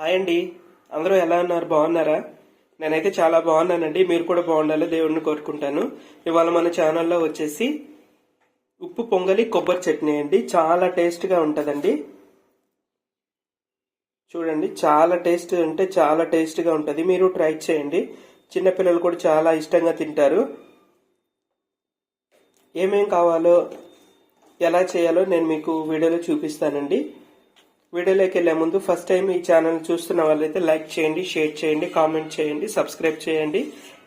Hi అండి. అందరూ ఎలా ఉన్నారు? బాగున్నారా? నేనైతే చాలా బాగున్నానండి. మీరు కూడా బాగుండాలి దేవుడిని కోరుకుంటాను. ఇవాళ మన ఛానల్లో వచ్చేసి ఉప్పు పొంగలి కొబ్బరి చట్నీ అండి. చాలా టేస్ట్గా ఉంటుందండి. చూడండి, చాలా టేస్ట్ అంటే చాలా టేస్ట్గా ఉంటుంది. మీరు ట్రై చేయండి. చిన్నపిల్లలు కూడా చాలా ఇష్టంగా తింటారు. ఏమేం కావాలో ఎలా చేయాలో నేను మీకు వీడియోలో చూపిస్తానండి. వీడియోలోకి వెళ్లే ముందు ఫస్ట్ టైం ఈ ఛానల్ చూస్తున్న వాళ్ళైతే లైక్ చేయండి, షేర్ చేయండి, కామెంట్ చేయండి, సబ్స్క్రైబ్ చేయండి.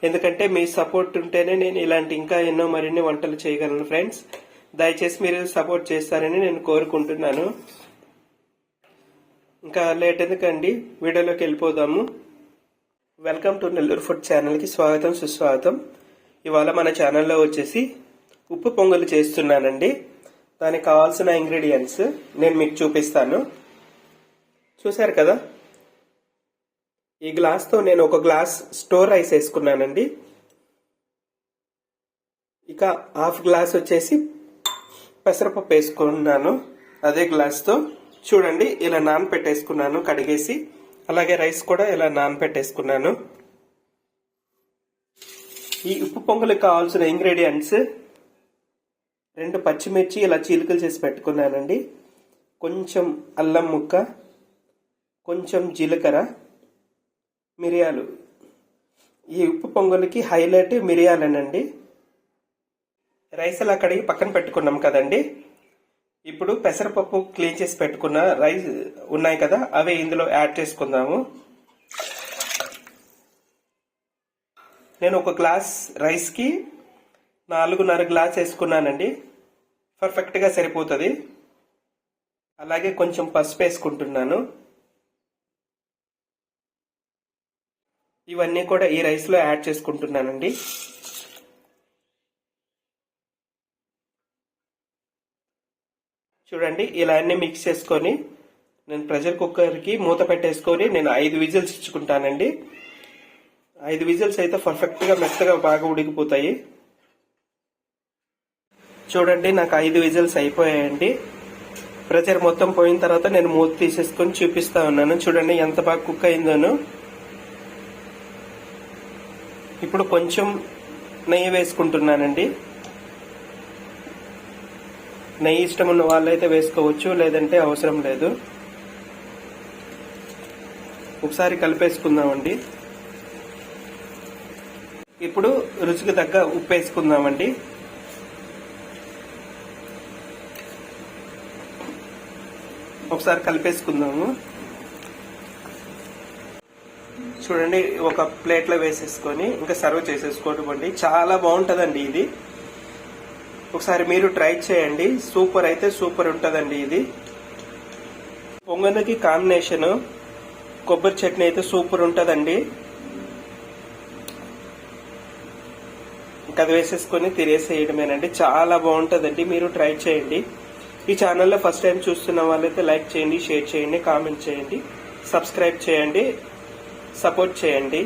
ఎందుకంటే మీ సపోర్ట్ ఉంటేనే నేను ఇలాంటి ఇంకా ఎన్నో మరిన్ని వంటలు చేయగలను ఫ్రెండ్స్. దయచేసి మీరు సపోర్ట్ చేస్తారని నేను కోరుకుంటున్నాను. ఇంకా లేట్ ఎందుకండి, వీడియోలోకి వెళ్ళిపోదాము. వెల్కమ్ టు నెల్లూరు ఫుడ్ ఛానల్కి స్వాగతం, సుస్వాగతం. ఇవాళ మన ఛానల్లో వచ్చేసి ఉప్పు పొంగలు చేస్తున్నానండి. దానికి కావాల్సిన ఇంగ్రీడియంట్స్ నేను మీకు చూపిస్తాను. చూశారు కదా, ఈ గ్లాస్తో నేను ఒక గ్లాస్ స్టోర్ రైస్ వేసుకున్నానండి. ఇక హాఫ్ గ్లాస్ వచ్చేసి పెసరపప్పు వేసుకున్నాను అదే గ్లాస్తో. చూడండి, ఇలా నానపెట్టేసుకున్నాను కడిగేసి. అలాగే రైస్ కూడా ఇలా నానపెట్టేసుకున్నాను. ఈ ఉప్పు పొంగలికి కావాల్సిన ఇంగ్రీడియంట్స్ 2 పచ్చిమిర్చి ఇలా చీలికలు చేసి పెట్టుకున్నానండి. కొంచెం అల్లం ముక్క, కొంచెం జీలకర్ర, మిరియాలు. ఈ ఉప్పు పొంగలికి హైలైట్ మిరియాలనండి. రైస్ అలా కడిగి పక్కన పెట్టుకున్నాం కదండి. ఇప్పుడు పెసరపప్పు క్లీన్ చేసి పెట్టుకున్న రైస్ ఉన్నాయి కదా, అవి ఇందులో యాడ్ చేసుకుందాము. నేను ఒక గ్లాస్ రైస్కి 4.5 గ్లాస్ వేసుకున్నానండి. పర్ఫెక్ట్గా సరిపోతుంది. అలాగే కొంచెం పసుపు వేసుకుంటున్నాను. ఇవన్నీ కూడా ఈ రైస్లో యాడ్ చేసుకుంటున్నానండి. చూడండి, ఇలా అన్ని మిక్స్ చేసుకొని నేను ప్రెషర్ కుక్కర్కి మూత పెట్టేసుకొని నేను 5 విజిల్స్ ఇచ్చుకుంటానండి. 5 విజిల్స్ అయితే పర్ఫెక్ట్గా మెత్తగా బాగా ఉడికిపోతాయి. చూడండి, నాకు 5 విజిల్స్ అయిపోయాయండి. ప్రెషర్ మొత్తం పోయిన తర్వాత నేను మూత తీసేసుకొని చూపిస్తా ఉన్నాను. చూడండి ఎంత బాగా కుక్ అయిందోను. ఇప్పుడు కొంచెం నెయ్యి వేసుకుంటున్నానండి. నెయ్యి ఇష్టం ఉన్న వాళ్ళైతే వేసుకోవచ్చు, లేదంటే అవసరం లేదు. ఒకసారి కలిపేసుకుందామండి. ఇప్పుడు రుచికి తగ్గ ఉప్పు వేసుకుందామండి. ఒకసారి కలిపేసుకుందాము. చూడండి, ఒక ప్లేట్లో వేసేసుకొని ఇంకా సర్వ్ చేసేసుకోవడం. చాలా బాగుంటుందండి ఇది. ఒకసారి మీరు ట్రై చేయండి. సూపర్ అయితే సూపర్ ఉంటుందండి ఇది. పొంగల్కి కాంబినేషన్ కొబ్బరి చట్నీ అయితే సూపర్ ఉంటుందండి. ఇంకా అది వేసేసుకొని తినేసేయడమేనండి. చాలా బాగుంటుందండి. మీరు ట్రై చేయండి. ఈ ఛానల్లో ఫస్ట్ టైం చూస్తున్న వాళ్ళైతే లైక్ చేయండి, షేర్ చేయండి, కామెంట్ చేయండి, సబ్స్క్రైబ్ చేయండి, సపోర్ట్ చేయండి.